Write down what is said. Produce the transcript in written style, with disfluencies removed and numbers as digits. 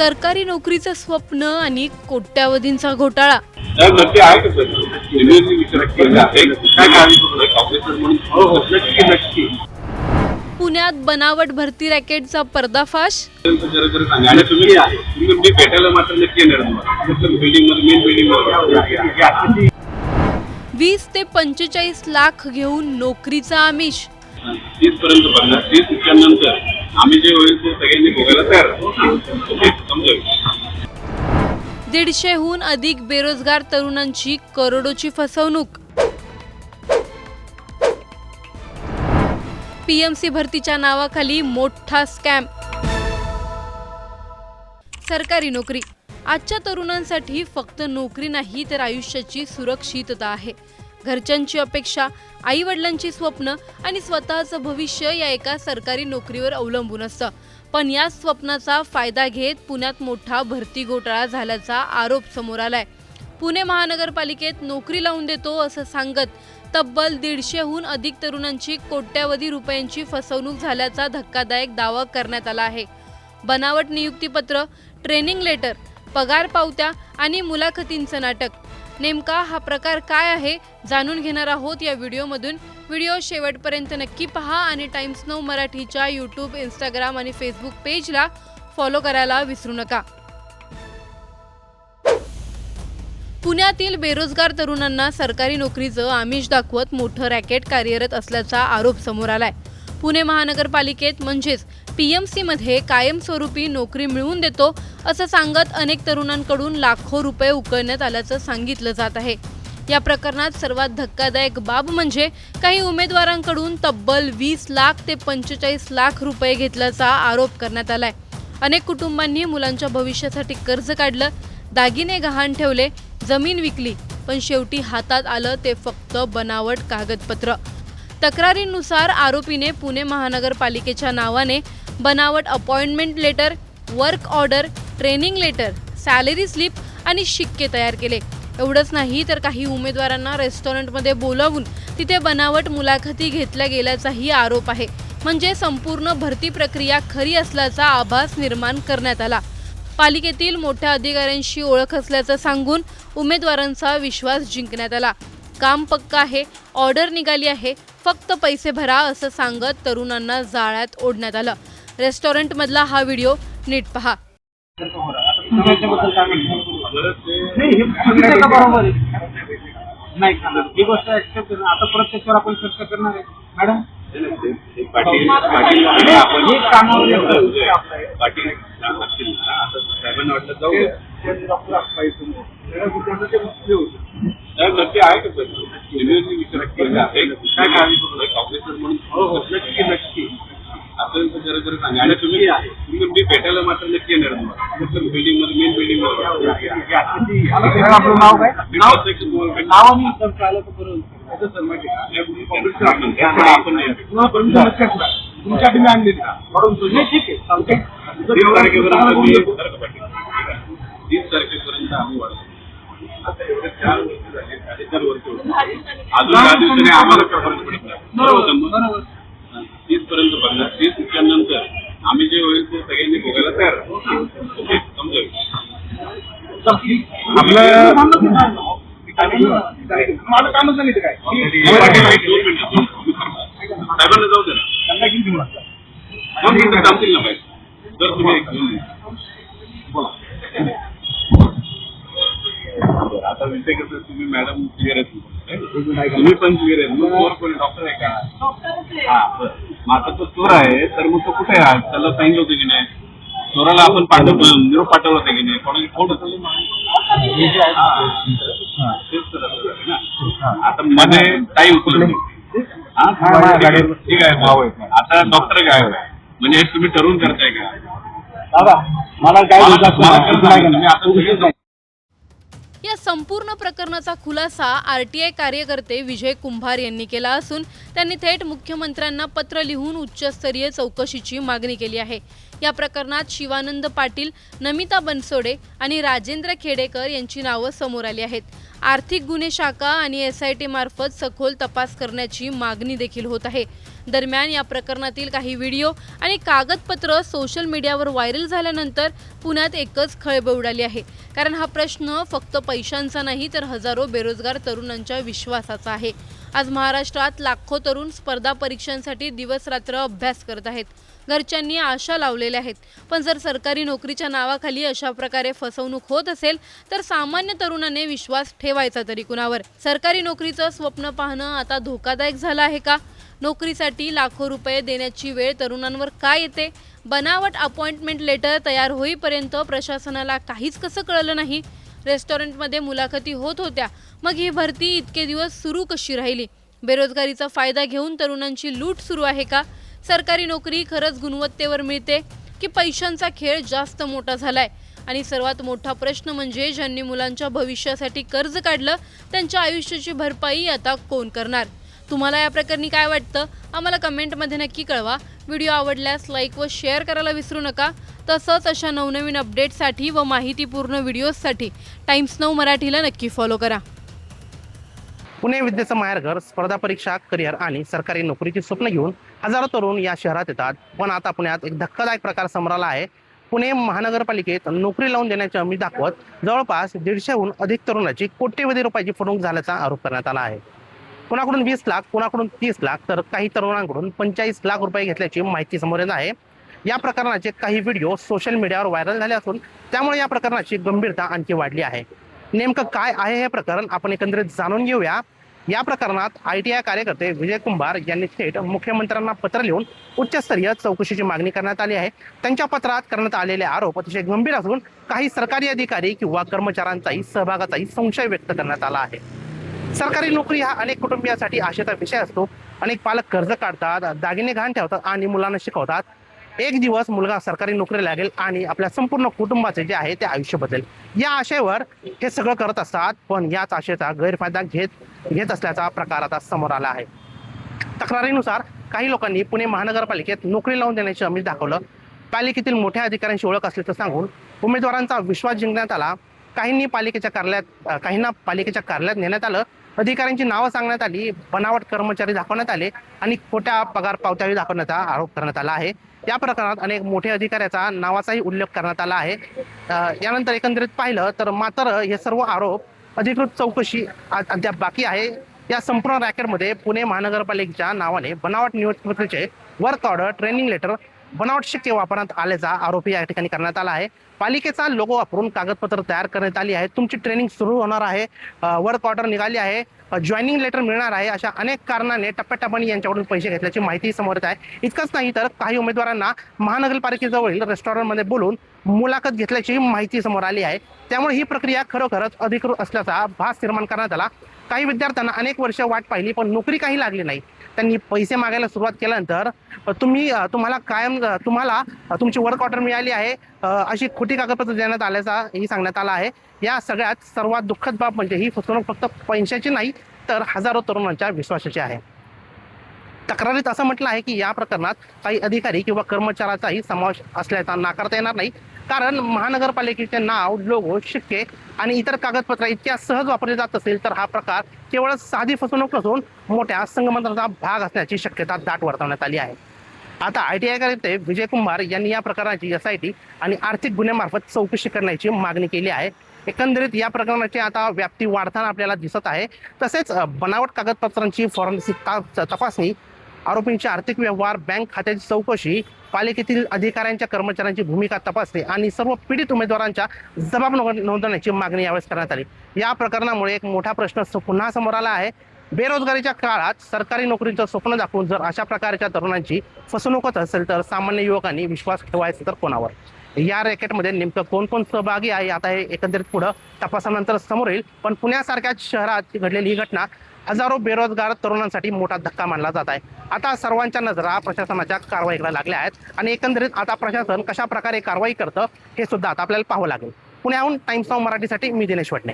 सरकारी नोकरीचं स्वप्न आणि कोट्यावधींचा घोटाळा। नक्की आहे का सर? रिव्ह्यूची विचार केला आहे काय काय ऑफिसर म्हणून नक्की पुण्यात बनावट भरती रॅकेटचा पर्दाफाश। जरा सांगा आणि तुम्ही भेटायला मात्र नक्की येणार तुम्हाला बिल्डिंग मध्ये मेन बिल्डिंग मध्ये 20 ते 45 लाख घेऊन नोकरीचा आमिष। 30 पर्यंत बघणार 30 नंतर आम्ही जे होईल ते सगळ्यांनी भोगायला तयार समजा 150हून अधिक बेरोजगार तरुणांची करोडोची फसवणूक। पीएमसी भरतीच्या नावाखाली मोठा स्कॅम। सरकारी नोकरी आजच्या तरुणांसाठी फक्त नोकरी नाही तर आयुष्याची सुरक्षितता आहे। घरच्यांची अपेक्षा, आई वडिलांची स्वप्न आणि स्वतःचं भविष्य या एका सरकारी नोकरीवर अवलंबून असतं। पण या स्वप्नाचा फायदा घेत पुण्यात मोठा भरती घोटाळा झाल्याचा आरोप समोर आलाय। पुणे महानगरपालिकेत नोकरी लावून देतो असं सांगत तब्बल 150हून अधिक तरुणांची कोट्यावधी रुपयांची फसवणूक झाल्याचा धक्कादायक दावा करण्यात आला आहे। बनावट नियुक्तीपत्र, ट्रेनिंग लेटर, पगार पावत्या आणि मुलाखतींचं नाटक। नेमका हा प्रकार काय आहे जाणून घेणार आहोत या व्हिडिओमधून। व्हिडिओ शेवटपर्यंत नक्की पहा आणि टाइम्स नाऊ मराठीच्या यूट्यूब, इंस्टाग्राम आणि फेसबुक पेजला फॉलो करायला विसरू नका। पुण्यातील बेरोजगार तरुणांना सरकारी नोकरीचं आमिष दाखवत मोठं रॅकेट कार्यरत असल्याचा आरोप समोर आलाय। पुणे महानगरपालिकेत म्हणजेच पीएमसी मध्ये कायमस्वरूपी नोकरी मिळवून देतो असं सांगत अनेक तरुणांकडून लाखो रुपये उकळण्यात आल्याचं सांगितलं जात आहे। या प्रकरणात सर्वात धक्कादायक बाब म्हणजे काही उमेदवारांकडून तब्बल 20 लाख ते 45 लाख रुपये घेतल्याचा आरोप करण्यात आलाय। अनेक कुटुंबांनी मुलांच्या भविष्यासाठी कर्ज काढलं, दागिने गहाण ठेवले, जमीन विकली, पण शेवटी हातात आलं ते फक्त बनावट कागदपत्र। तक्रारीनुसार आरोपीने पुणे महानगरपालिकेच्या नावाने बनावट appointment letter, work order, training letter, salary slip आणि शिक्के तयार केले। एवढंच नाही तर काही उमेदवारांना रेस्टॉरंटमध्ये बोलावून तिथे बनावट मुलाखती घेतल्या गेल्याचाही आरोप आहे। म्हणजे संपूर्ण भरती प्रक्रिया खरी असल्याचा आभास निर्माण करण्यात आला। पालिकेतील मोठ्या अधिकाऱ्यांशी ओळख असल्याचं सांगून उमेदवारांचा विश्वास जिंकण्यात आला। काम पक्का आहे, ऑर्डर निघाली आहे, फक्त पैसे भरा असं सांगत तरुणांना जाळ्यात ओढण्यात आलं। रेस्टॉरंट मधला हा व्हिडिओ नीट पहा। ही गोष्ट ऍक्सेप्ट करणं आता प्रत्यक्षावर आपण चर्चा करणार आहे मॅडम। नक्की आहे का सर? रिव्ह्यूची विचार केला आहे काय काय ऑफिसर म्हणून नक्की आपल्याला जरा सांगा आणि तुम्ही भेटायला मात्र नक्की येणार तुम्हाला बिल्डिंग मध्ये मेन बिल्डिंग मध्ये आपलं नाव काय? नाव मी चालू करून तुमच्या डिमांड दिली म्हणून तुम्ही ठीक आहे सांगते 30 तारखेपर्यंत आम्ही वाढतो अजून 10 दिवसांनी आम्हाला फरक पडत नाही। 30 पर्यंत बघणार 30 नंतर आम्ही जे होईल ते सगळ्यांनी भोगायला तयार समजा माझं कामच नाही काय साहेबांना जाऊ दे ना जमतील ना पाहिजे जर तुम्ही आता विषय कसं तुम्ही मॅडम क्लिअर आहेत तुम्ही पण क्लिअर आहेत कोणी डॉक्टर आहे का? हा मग आता तो चोर आहे तर मग तो कुठे आहे त्याला सांगितलं होतं की नाही चोराला आपण पाठवतो निरोप पाठवला होता की नाही कोणाची फोट होतं आता मध्ये टाईम ठीक आहे भाऊ आहे आता डॉक्टर काय म्हणजे हे तुम्ही ठरवून करताय का दादा मला काय या संपूर्ण प्रकरणाचा खुलासा आरटीआय कार्यकर्ते विजय कुंभार यांनी केला असून त्यांनी थेट मुख्यमंत्र्यांना पत्र लिहून उच्चस्तरीय चौकशीची मागणी केली आहे। या प्रकरणात शिवानंद पाटील, नमिता बनसोडे आणि राजेंद्र खेडेकर यांची नावं समोर आली आहेत। आर्थिक गुन्हे शाखा आणि SIT मार्फत सखोल तपास करण्याची मागणी देखील होत आहे। दरम्यान या प्रकरणातील काही व्हिडिओ आणि कागदपत्र सोशल मीडियावर व्हायरल झाल्यानंतर पुण्यात एकच खळबळ उडाली आहे. कारण हा प्रश्न फक्त पैशांचा नाही तर हजारो बेरोजगार तरुणांच्या विश्वासाचा आहे. आज महाराष्ट्रात लाखो तरुण स्पर्धा परीक्षांसाठी दिवस रात्र अभ्यास करत आहेत. घरच्यांनी आशा लावलेल्या आहेत. पण जर सरकारी नोकरीच्या नावाखाली अशा प्रकारे फसवणूक होत असेल तर सामान्य तरुणाने विश्वास ठेवायचा तरी कुणावर? सरकारी नोकरीचं स्वप्न पाहणं आता धोकादायक झालं आहे का? नोकरीसाठी लाखो रुपये देण्याची वेळ तरुणांवर का येते? बनावट अपॉइंटमेंट लेटर तयार होईपर्यंत प्रशासनाला काहीच कसं कळलं नाही? रेस्टॉरंटमध्ये मुलाखती होत होत्या, मग ही भरती इतके दिवस सुरू कशी राहिली? बेरोजगारीचा फायदा घेऊन तरुणांची लूट सुरू आहे का? सरकारी नोकरी खरंच गुणवत्तेवर मिळते की पैशांचा खेळ जास्त मोठा झालाय? आणि सर्वात मोठा प्रश्न म्हणजे ज्यांनी मुलांच्या भविष्यासाठी कर्ज काढलं त्यांच्या आयुष्याची भरपाई आता कोण करणार? तुम्हाला या प्रकरणी काय वाटतं? आम्हाला कमेंटमध्ये नक्की कळवा. व्हिडिओ आवडल्यास लाईक व शेअर करायला विसरू नका. तसंच अशा नवनवीन अपडेट्ससाठी व माहितीपूर्ण व्हिडिओजसाठी टाइम्स नाऊ मराठीला नक्की फॉलो करा. पुणे विद्येचं माहेरघर, स्पर्धा परीक्षा, करिअर आणि सरकारी नोकरीची स्वप्न घेऊन हजारो तरुण या शहरात येतात. पण आता पुण्यात एक धक्कादायक प्रकार समोर आला आहे. पुणे महानगरपालिकेत नोकरी लावून देण्याची हमी दाखवत जवळपास 150हून अधिक तरुणाची कोट्यवधी रुपयाची फसवणूक झाल्याचा आरोप करण्यात आला आहे. कुणाकडून 20 लाख, कुणाकडून 30 लाख तर काही तरुणांकडून 45 लाख रुपये घेतल्याची माहिती समोर येत आहे. या प्रकरणाचे काही व्हिडिओ सोशल मीडियावर व्हायरल झाले असून त्यामुळे या प्रकरणाची गंभीरता आणखी वाढली आहे. नेमकं काय आहे हे प्रकरण आपण एकंदरीत जाणून घेऊया. या प्रकरणात ITI कार्यकर्ते विजय कुंभार यांनी थेट मुख्यमंत्र्यांना पत्र लिहून उच्चस्तरीय चौकशीची मागणी करण्यात आली आहे. त्यांच्या पत्रात करण्यात आलेले आरोप अतिशय गंभीर असून काही सरकारी अधिकारी किंवा कर्मचाऱ्यांचाही सहभागाचाही संशय व्यक्त करण्यात आला आहे. सरकारी नोकरी हा अनेक कुटुंबियांसाठी आशेचा विषय असतो. अनेक पालक कर्ज काढतात, दागिने गहाण ठेवतात आणि मुलांना शिकवतात. एक दिवस मुलगा सरकारी नोकरी लागेल आणि आपल्या संपूर्ण कुटुंबाचे जे आहे ते आयुष्य बदलेल या आशेवर हे सगळं करत असतात. पण याच आशेचा गैरफायदा घेत असल्याचा प्रकार आता समोर आला आहे. तक्रारीनुसार काही लोकांनी पुणे महानगरपालिकेत नोकरी लावून देण्याचे आमिष दाखवलं. पालिकेतील मोठ्या अधिकाऱ्यांशी ओळख असल्याचं सांगून उमेदवारांचा विश्वास जिंकण्यात आला. काहींना पालिकेच्या कार्यालयात नेण्यात आलं. अधिकाऱ्यांची नावं सांगण्यात आली, बनावट कर्मचारी दाखवण्यात आले आणि खोट्या पगार पावत्याही दाखवण्याचा आरोप करण्यात आला आहे. या प्रकरणात अनेक मोठ्या अधिकाऱ्याचा नावाचाही उल्लेख करण्यात आला आहे. यानंतर एकंदरीत पाहिलं तर मात्र हे सर्व आरोप अधिकृत चौकशी अद्याप बाकी आहे. या संपूर्ण रॅकेटमध्ये पुणे महानगरपालिकेच्या नावाने बनावट नियुक्तीपत्राचे वर्क ऑर्डर, ट्रेनिंग लेटर, बनावट शिक्के वापरण्यात आल्याचा आरोपही या ठिकाणी करण्यात आला आहे. पालिकेचा लोगो वापरून कागदपत्र तयार करण्यात आली आहे. तुमची ट्रेनिंग सुरू होणार आहे, वर्क ऑर्डर निघाली आहे, जॉईनिंग लेटर मिळणार आहे, अशा अनेक कारणाने टप्प्याटप्प्याने यांच्याकडून पैसे घेतल्याची माहिती समोर येत आहे. इतकंच नाही तर काही उमेदवारांना महानगरपालिकेजवळील रेस्टॉरंटमध्ये बोलून मुलाखत घेतल्याची माहिती समोर आली आहे. त्यामुळे ही प्रक्रिया खरोखरच अधिकृत असल्याचा भास निर्माण करण्यात आला. काही विद्यार्थ्यांना अनेक वर्ष वाट पाहिली पण नोकरी काही लागली नाही. त्यांनी पैसे मागायला सुरुवात केल्यानंतर तुम्हाला तुमची वर्क ऑर्डर मिळाली आहे अशी खोटी कागदपत्र देण्यात आल्याचाही सांगण्यात आला आहे. या सगळ्यात सर्वात दुःखद बाब म्हणजे ही फसवणूक फक्त पैशाची नाही तर हजारो तरुणांच्या विश्वासाची आहे. तक्रारीत असं म्हटलं आहे की या प्रकरणात काही अधिकारी किंवा कर्मचाऱ्याचाही समावेश असल्याचा नाकारता येणार नाही. कारण महानगरपालिकेचे नाव, लोगो, शिक्के आणि इतर कागदपत्र इतक्या सहज वापरले जात असेल तर हा प्रकार केवळ साधी फसवणूक नसून मोठ्या संगमंत्राचा भाग असण्याची शक्यता दाट वर्तवण्यात आली आहे. आता ITI कार्यकर्ते विजय कुंभार यांनी या प्रकाराची SIT आणि आर्थिक गुन्ह्यामार्फत चौकशी करण्याची मागणी केली आहे. एकंदरीत या प्रकरणाची आता व्याप्ती वाढताना आपल्याला दिसत आहे. तसेच बनावट कागदपत्रांची फॉरेन्सिक तपासणी, आरोपींचे आर्थिक व्यवहार, बँक खात्याची चौकशी, पालिकेतील अधिकाऱ्यांच्या कर्मचाऱ्यांची भूमिका तपासणे आणि सर्व पीडित उमेदवारांच्या जबाब नोंदवण्याची मागणी यावेळेस करण्यात आली. या प्रकरणामुळे एक मोठा प्रश्न पुन्हा समोर आला आहे. बेरोजगारीच्या काळात सरकारी नोकरीचं स्वप्न दाखवून जर अशा प्रकारच्या तरुणांची फसवणूक होत असेल तर सामान्य युवकांनी विश्वास ठेवायचा तर कोणावर? या रॅकेटमध्ये नेमकं कोण कोण सहभागी आहे आता हे एकंदरीत पुढं तपासानंतर समोर येईल. पण पुण्यासारख्या शहरात घडलेली ही घटना हजारो बेरोजगार तरुणांसाठी मोठा धक्का मानला जात आहे. आता सर्वांच्या नजरा प्रशासनाच्या कारवाईकडे लागल्या आहेत आणि एकंदरीत आता प्रशासन कशा प्रकारे कारवाई करतं हे सुद्धा आता आपल्याला पाहावं लागेल. पुण्याहून टाइम्स नाऊ मराठीसाठी मी दिनेश वटणे.